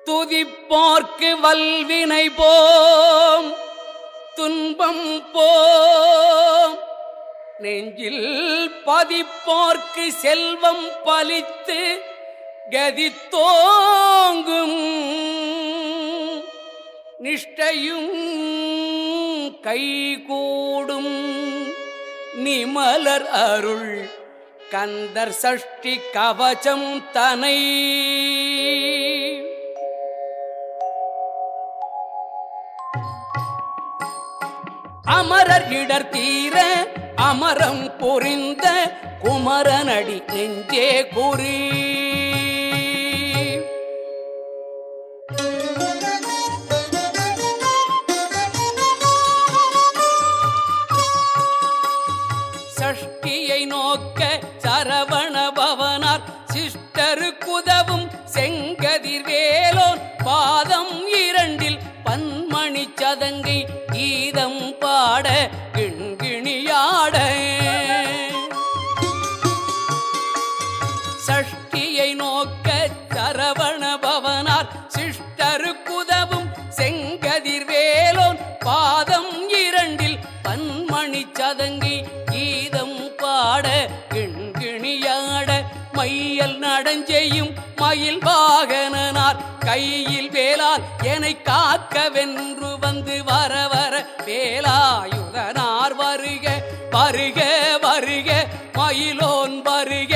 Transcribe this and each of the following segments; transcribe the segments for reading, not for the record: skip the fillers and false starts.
துதிப்போர்க்கு வல்வினை போம் துன்பம் போம், நெஞ்சில் பதிப்போர்க்கு செல்வம் பலித்து கதித்தோங்கும், நிஷ்டையும் கைகூடும் நிமலர் அருள் கந்தர் சஷ்டி கவசம் தனை. அமரர் இடர் தீர அமரம் பொறிந்த குமரனடி நெஞ்சே குறி. சஷ்டியை நோக்க சரவண பவனார் சிஷ்டருக்குதவும் செங்கதிர் வேலோன் பாதம் இரண்டில் பன்மணி சதங்கை கீதம் பாட கிண்கிணியாட. சஷ்டியை நோக்க சரவண பவனார் சிஷ்டருக்குதவும் செங்கதிர் வேலோன் பாதம் இரண்டில் பன்மணி சதங்கை கீதம் பாட கிண்கிணியாட. மையல் நடஞ்செய்யும் மயில் வாகனார் கையில் வேலால் என்னை காக்க வென்று வந்து வர வர வேலாயுதனார் வருக வருக வருக மயிலோன் வருக.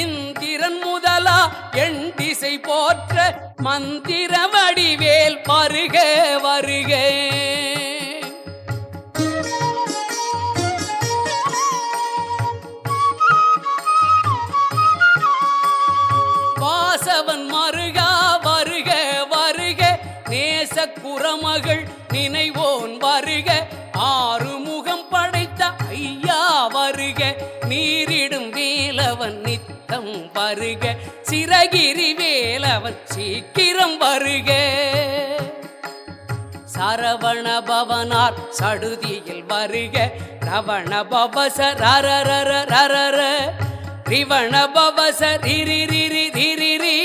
இந்திரன் முதலா என் திசை போற்ற மந்திர வடிவேல் வருக வருக. வாசவன் மருகா வருக வருக நேச குரமகள் நினைவோன் வருக. ஆறுமுகம் படைத்த ஐயா வருக, நீரிடும் வேலவன் நித்தம் வருக. சிறகிரி வேலவன் சீக்கிரம் வருக. சரவண பவனார் சடுதியில் வருக. ரவண பவச ரரரர ரரர ரிவண பவச ரிரிரிரி ரிரிரி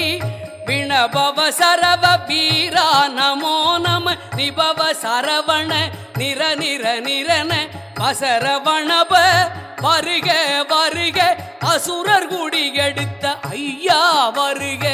விணபவ சரவ வீரா நமோ நம நிபவ சரவண நிர நிர நிரன வசரவணப வருக வருக. அசுரர் குடி எடுத்த ஐயா வருக.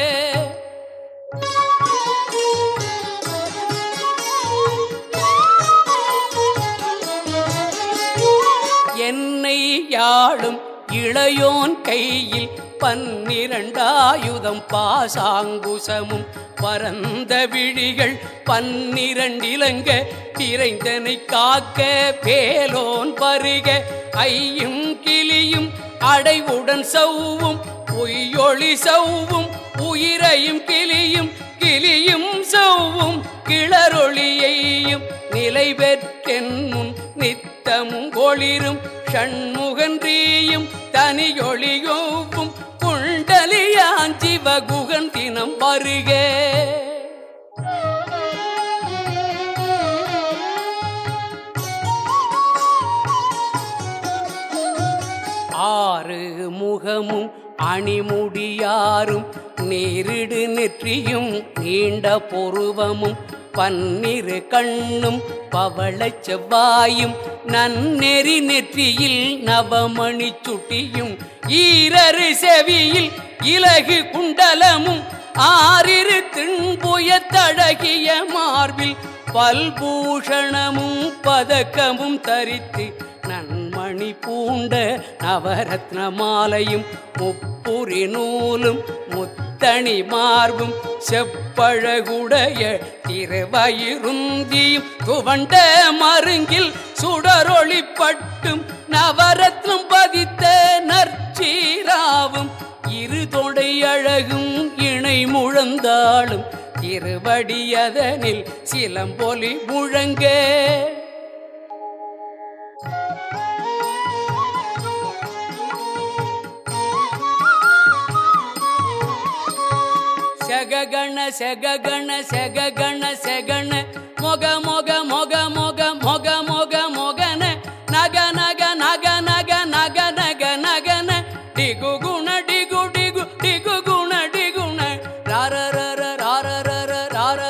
என்னை யாழும் இளையோன் கையில் 12 பாசாங்குசமும் பரந்த விழிகள் 12 இலங்க திரைந்தனை காக்க வேலோன் வருக. ஐயும் கிளியும் அடைவுடன் சவ்வும் பொய்யொளி சவ்வும் உயிரையும் கிளியும் கிளியும் சவ்வும் கிளரொளியையும் நிலை பெற்றென் முன் நித்தமும் ஒளிரும் ஷண்முகன்றியும் தனியொளியோவும் குண்டலியான் சிவகுகன் தினம் வருக. ஆறு முகமும் அணிமுடியாரும் நேரிடு நெற்றியும் நீண்ட பொருவமும் 12 கண்ணும் பவளச் செவ்வாயும் நன்னெறி நெற்றியில் நவமணி சுட்டியும் ஈரரு செவியில் இலகு குண்டலமும் 6 திண்புயத்தழகிய மார்பில் பல்பூஷணமும் பதக்கமும் தரித்து நன்மணி பூண்ட நவரத்ன மாலையும் முப்புரி நூலும் முத்தணி மார்பும் செப்பழகுடைய திருவயிருந்தியும் துவண்ட மருங்கில் சுடரொளிப்பட்டும் நவரத்னம் பதித்த நற்சீராவும் இருதொடை அழகும் இணை முழந்தாளும் திருவடியதனில் சிலம்பொலி முழங்க. செககண செககண செககண செகண மொக மொக மொக மொக மொக மொக மொகன நக நக நக நக நக நக நகன டிகு குண டிகு டிகு டிகு குண டிகுண ரார ரர ரார ரர ரார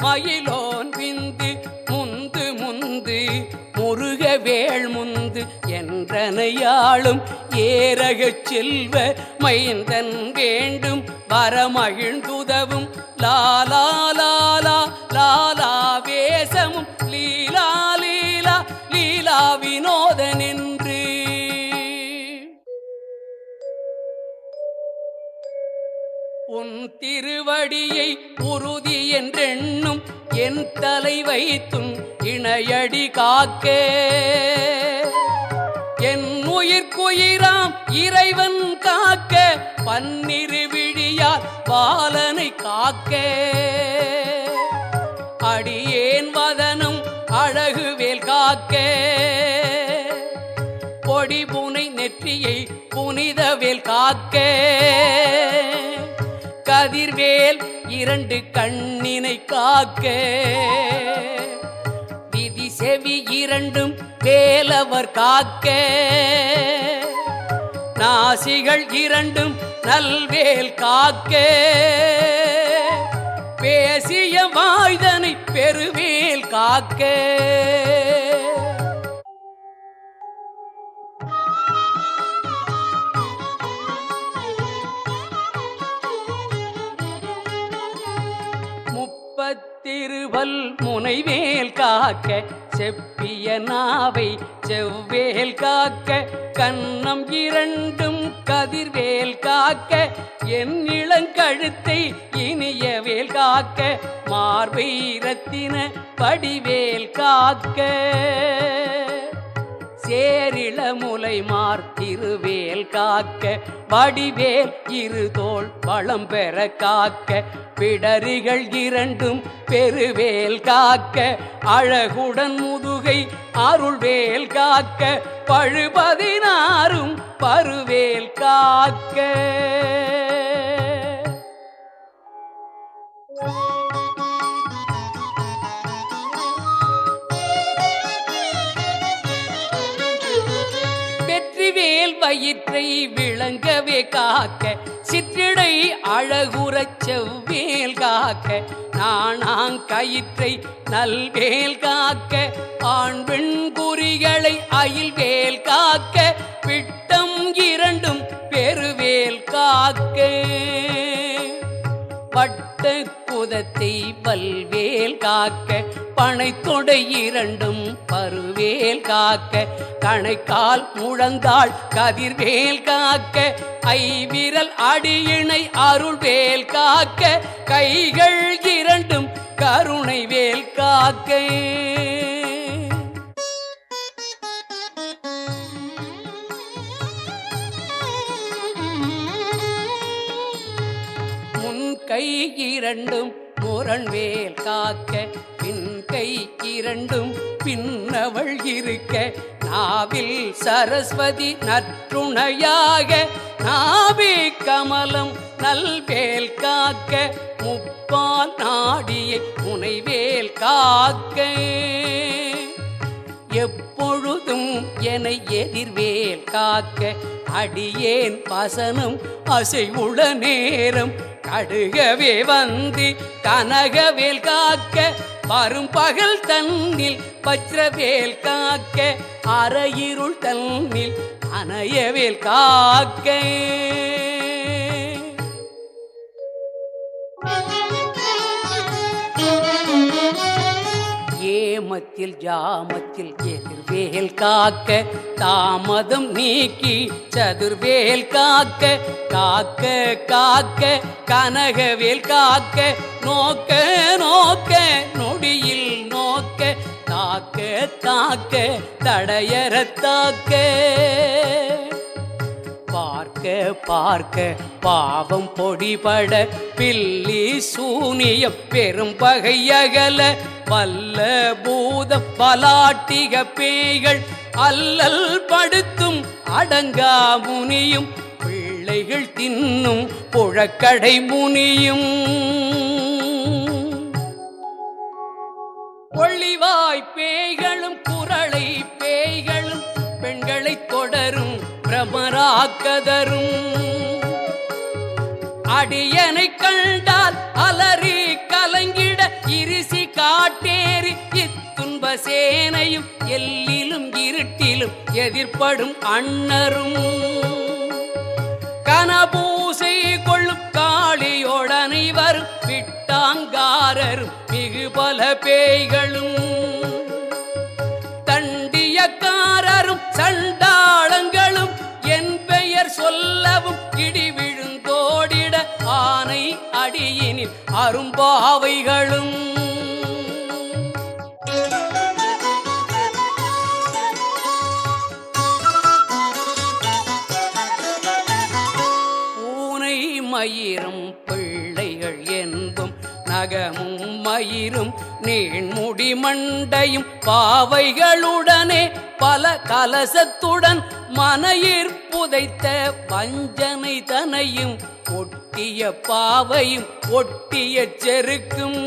மயிலோன் விந்து முந்து முந்து முருக வேள் முந்து என்றனையாளும் ஏரகச் செல்வ மைந்தன் வேண்டும் வரமகிழ்ந்துதவும் லாலா லாலா லாலா வேசமும் லீலா லீலா லீலா வினோதனென்று உன் திருவடியை உறுதி என்றெண்ணும் என் தலை வைத்தும் இணையடி காக்க என் உயிர்க்குயிராம் இறைவன் காக்க பன்னிரு விழியார் பாலனை காக்க அடியேன் வதனும் அழகுவேல் காக்க பொடி புனை நெற்றியை புனிதவேல் காக்க கதிர்வேல் இரண்டு கண்ணினை காக்க விதி செவி இரண்டும் வேலவர் காக்க நாசிகள் இரண்டும் நல்வேல் காக்க பேசிய வாய்தனை பெருவேல் காக்க திருவல் முனைவேல் காக்க செப்பிய நாவை செவ்வேல் காக்க கன்னம் இரண்டும் கதிர்வேல் காக்க என் இளங்கழுத்தை இனியவேல் காக்க மார்பை இரத்தின படிவேல் காக்க சேரிள முலை மார்த்திருவேல் காக்க வடிவேல் இருதோள் வளம் பெற காக்க பிடரிகள் இரண்டும் பெருவேல் காக்க அழகுடன் முதுகை அருள்வேல் காக்க பழுபதினாரும் பருவேல் காக்க வெற்றிவேல் வயிற்றை விளங்கவே காக்க சிற்றிடை அழகுறச் செவ்வேல் காக்க நாணாங்கயிற்றை நல்வேல் காக்க ஆண் பெண் குறிகளை அயில்வேல் காக்க விட்டம் இரண்டும் பெருவேல் காக்க பட்ட குதத்தை பல்வேல் காக்க பனைத்தொடை இரண்டும் பருவேல் காக்க கணைக்கால் முழந்தாள் கதிர்வேல் காக்க ஐவிரல் அடியினை அருள்வேல் காக்க கைகள் இரண்டும் கருணை வேல் காக்க கை இரண்டும் முரண்வேல் காக்க பின் கை இரண்டும் பின்னவள் இருக்க நாவில் சரஸ்வதி நற்றுணையாக நாபி கமலம் நல்வேல் காக்க முப்பால் நாடியை முனைவேல் காக்க எப்பொழுதும் என எதிர்வேல் காக்க அடியேன் வசனம் அசைவுள நேரம் கடுகவே வந்து கனகவேல் காக்க வரும் பகல் தன்னில் வஜ்ரவேல் காக்க அரையிருள் தன்னில் அணையவேல் காக்க ஏமத்தில் ஜாமத்தில் எதிர்வேல் காக்க தாமதம் நீக்கி சதுர்வேல் காக்க காக்க காக்க கனகவேல் காக்க நோக்க நோக்க நொடியில் நோக்க தாக்க தாக்க தடையற தாக்க பார்க்க பார்க்க பாவம் பொடிபட பில்லி சூனியம் பெரும் பகையகல வல்ல பூதம் பலாட்டிக பேய்கள் அல்லல் படுத்தும் அடங்கா முனியும் பிள்ளைகள் தின்னும் புழக்கடை முனியும் ஒளிவாய் பேய்களும் குரளை பேய்களும் பெண்களை தொடரும் பிரமராக்கதரும் அடியனை கண்டால் அலறி கலங்கிட இருசி சிவசேனையும் எல்லிலும் இருட்டிலும் எதிர்ப்படும் அண்ணரும் கனபூசை கொள்ளும் காளியோடனைவரும் விட்டாங்காரரும் மிகு பல பேய்களும் தண்டியக்காரரும் சண்டாளங்களும் என் பெயர் சொல்லவும் இடி விழுந்தோடிட ஆனை அடியினில் அரும்பாவைகளும் பூனை மயிரும் பிள்ளைகள் என்பும் நகமும் மயிரும் நீண்முடி மண்டையும் பாவைகளுடனே பல கலசத்துடன் மனையிற் புதைத்த வஞ்சனை தனையும் ஒட்டிய பாவையும் ஒட்டிய செருக்கும்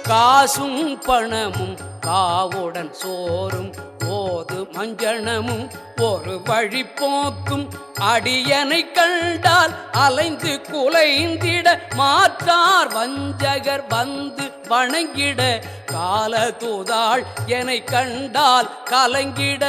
காசும் பணமும் காவுடன் சோறும் போது மஞ்சனமும் ஒரு வழி போக்கும் அடியனை கண்டால் அலைந்து குலைந்திட மாற்றார் வஞ்சகர் வந்து வணங்கிட கால தூதாள் என்னை கண்டால் கலங்கிட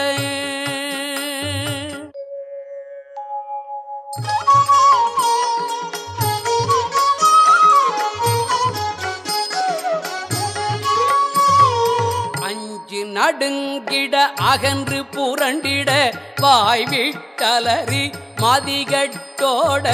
நடுங்கிட அகன்று புரண்டிட வாய்விட்டலறி மதிகட்டோட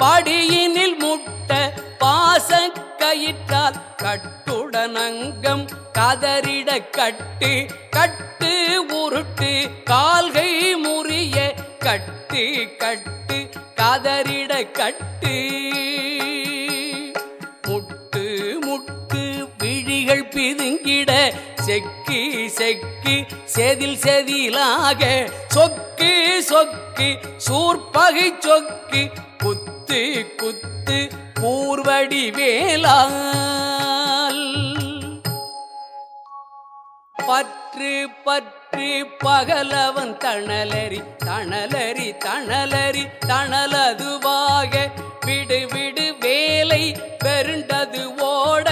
படியினில் முட்ட பாசக்கயிற்றால் கட்டுடனங்கம் கதறிட கட்டு கட்டு உருட்டு கால்கை முறிய கட்டு கட்டு கதறிட கட்டு முட்டு முட்டு விழிகள் பிதுங்கிட செக்கு செக்கு செதில் செதிலாக சொக்கு சொக்கு சூர்பகை சொக்கு குத்து குத்து கூர்வடி வேளால் பற்று பற்று பகலவன் தணலரி தணலரி தணலரி தணலதுவாக விடு விடு வேலை பெருண்டது ஓட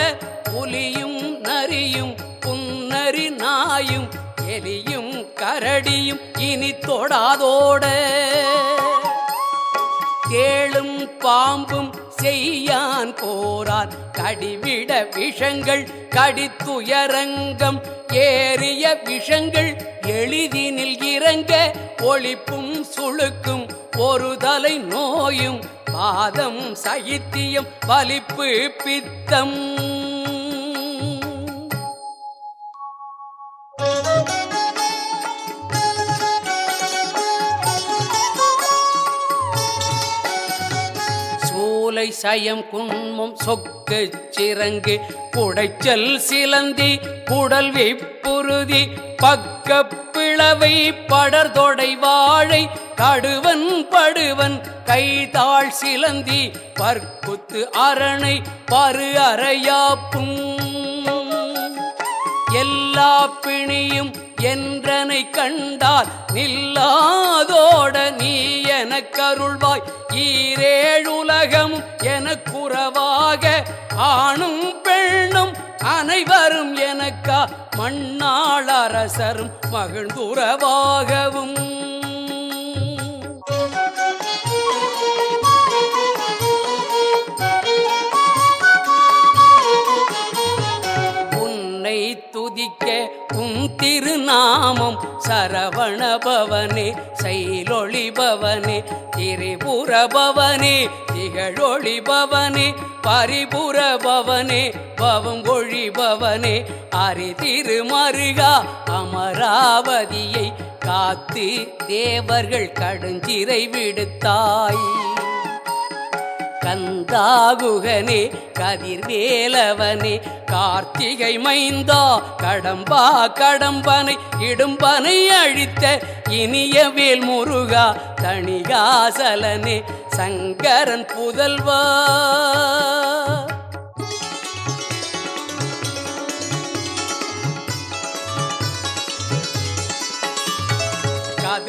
புலியும் நரியும் புன்னரி நாயும் எலியும் கரடியும் இனி தொடாதோட கேளும் பாம்பும் செய்யான் போரான் கடிவிட விஷங்கள் கடித்துயரங்கம் ஏறிய விஷங்கள் எளிதினில் இறங்க ஒளிப்பும் சுளுக்கும் ஒரு தலை நோயும் பாதம் சைத்தியம் வலிப்பு பித்தம் சூலை சயம் குன்மம் சொக்கு சிறங்கு குடைச்சல் சிலந்தி குடல் விப்புறுதி பக்க பிளவை படர்தொடை வாழை கடுவன் படுவன் கைதாள் சிலந்தி பற்குத்து அரணை பரு அறையாப்பும் எல்லா பிணியும் என்றனை கண்டால் நில்லாதோட நீ எனக்கருள்வாய் ஈரேழுலகம் எனக்குறவாக ஆணும் பெண்ணும் அனைவரும் எனக்கா மண்ணாள் அரசரும் மகிழ்ந்துறவாகவும் உன்னை துதிக்க உன் திருநாமம் சரவணபவனே சைலொளிபவனே திரிபுரபவனே திகழொளிபவனே பரிபுரபவனே பவங்கொழிபவனே அரிதிருமருகா அமராவதியை காத்து தேவர்கள் கடுஞ்சிறை விடுத்தாய் கந்தாகுகனே கதிர்வேலவனே கார்த்திகை மைந்தா கடம்பா கடம்பனை இடும்பனை அழித்த இனிய வேல் முருகா தணிகாசலனே சங்கரன் புதல்வா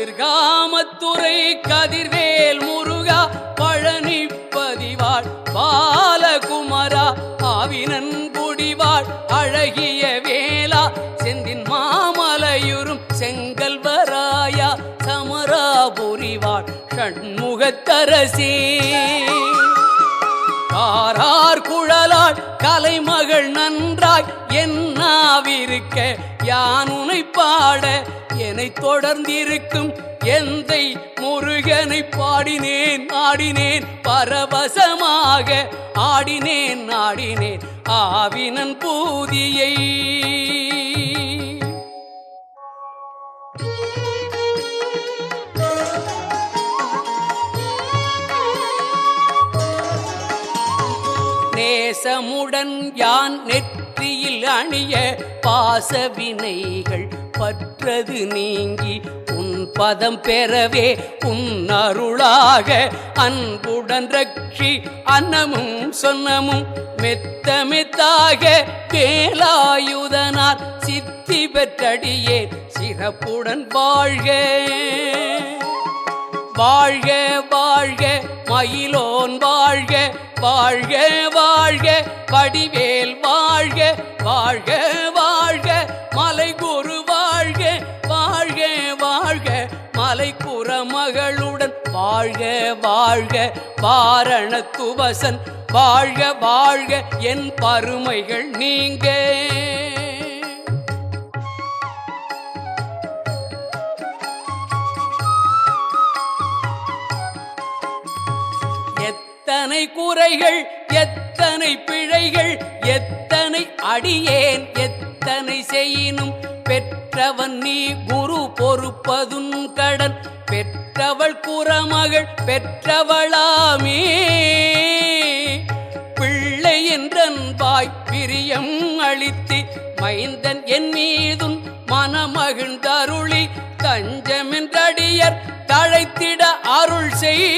கதிர்காமத்துறை கதிர்வேல் முருகா பழனி பதிவாள் பாலகுமரா ஆவினன் குடிவாள் புரிவாய் அழகிய வேளா செந்தின் மாமலையுறும் செங்கல்வராயா சமராபுரிவார் ஷண்முகத்தரசே காரார் குழலாள் கலைமகள் நன்றாய் என்னாவிருக்க யான் உனை பாட என்னை தொடர்ந்திருக்கும் எந்தை முருகனை பாடினேன் ஆடினேன் பரவசமாக ஆடினேன் ஆடினேன் ஆவினன் பூதியை நேசமுடன் யான் நெற்றியில் அணிய பாசவினைகள் பற்றது நீங்கி உன் பதம் பெறவே உன் அருளாக அன்புடன் ரட்சி அன்னமும் சொன்னமும் மெத்த மெத்தாக வேலாயுதனார் சித்தி பெற்றடியே சிறப்புடன் வாழ்க வாழ்க வாழ்க மயிலோன் வாழ்க வாழ்க வாழ்க வடிவேல் வாழ்க வாழ்க வாழ்க மலை குரு வாழ்க வாழ்க வாழ்க மலை குறமகளுடன் வாழ்க வாழ்க வாரணத்துவசன் வாழ்க வாழ்க என் பருமைகள் நீங்க எத்தனை குறைகள் எத்தனை பிழைகள் எத்தனை அடியேன் எத்தனை செய்யினும் பெற்றவன் நீ குரு பொறுப்பதுன் கடன் பெற்றவள் குறமகள் பெற்றவளாமே பிள்ளை என்றன்பாய் பிரியம் அளித்து மைந்தன் என் மீதும் மனமகிழ்ந்தருளி தஞ்சமென்றடியர் தழைத்திட அருள் செய்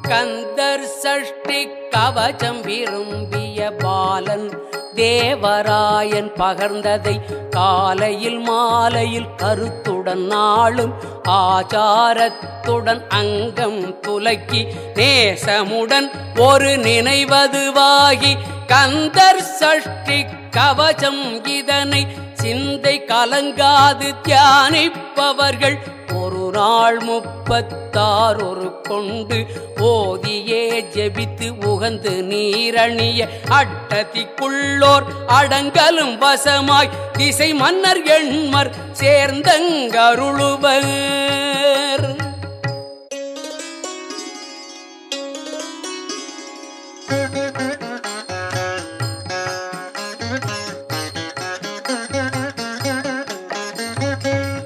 கந்தர் சஷ்டி கவசம் விரும்பிய பாலன் தேவராயன் பகர்ந்ததை காலையில் மாலையில் கருத்துடன் நாளும் ஆச்சாரத்துடன் அங்கம் துலக்கி நேசமுடன் ஒரு நினைவதுவாகி கந்தர் சஷ்டி கவசம் இதனை சிந்தை கலங்காது தியானிப்பவர்கள் ஒரு நாள் 36 கொண்டு ஓதியே ஜெபித்து உகந்து நீரணிய அட்டதிக்குள்ளோர் அடங்கலும் வசமாய் திசை மன்னர் எண்மர் சேர்ந்தங்கருளுவர்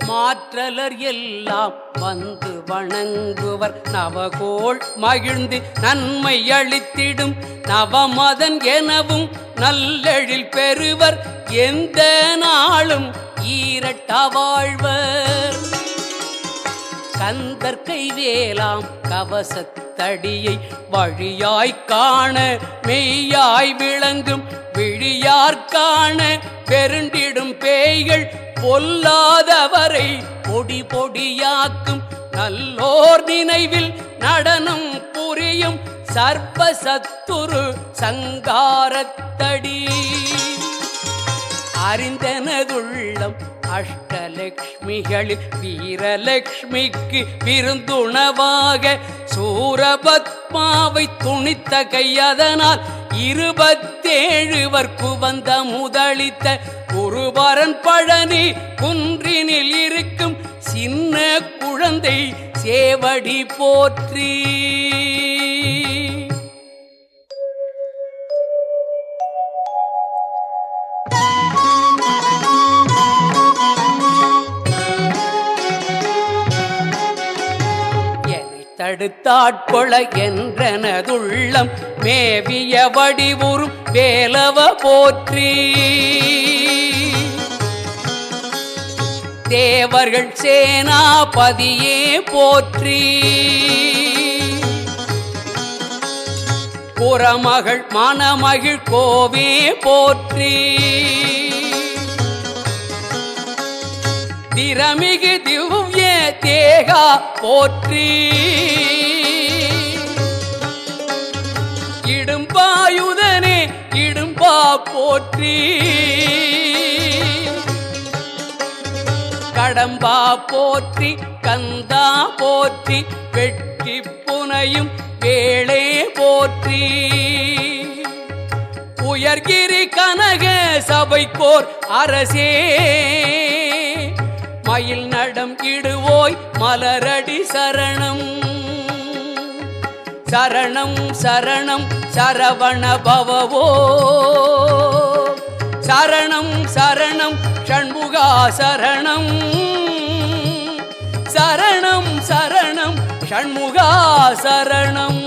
மாற்றலர் எல்லாம் வந்து வணங்குவர் நவகோள் மகிழ்ந்து நன்மை அளித்திடும் நவமதன் எனவும் நல்லெழில் பெறுவர் எந்த நாளும் ஈரட்ட வாழ்வர் கந்தர் கைவேலாம் கவசத்தடியை வழியாய் காண மெய்யாய் விளங்கும் விழியார் காண பெருண்டிடும் பேய்கள் பொல்லாதவரை பொடி பொடியாக்கும் நல்லோர் நினைவில் நடனம் புரியும் சர்வசத்துரு சங்காரத்தடி அறிந்தனதுள்ளம் அஷ்டலக்ஷ்மிகளில் வீரலக்ஷ்மிக்கு விருந்துணவாக சூரபத்மாவை துணித்த கையதனால் 27 வந்த முதலித்த குருபரன் பழனி குன்றினில் இருக்கும் சின்ன குழந்தை சேவடி போற்றி தடுத்தாட்கொள என்றனதுள்ளம் மேவிய வடிவுறும் வேலவ போற்றி தேவர்கள் சேனாபதியே போற்றி குறமகள் மணமகிழ் கோவே போற்றி திறமிகு திவ்ய தேகா போற்றி இடும்பாயுதனே இடும்பா போற்றி கடம்பா போற்றி கந்தா போற்றி வெட்டி புனையும் வேளே போற்றி உயர்கிரி கனக சபைக்கோர் அரசே மயில் நடம் இடுவோய் மலரடி சரணம் சரணம் சரணம் சரவண பவவோ சரணம் சரணம் ஷண்முகா சரணம் சரணம் சரணம் ஷண்முகா சரணம்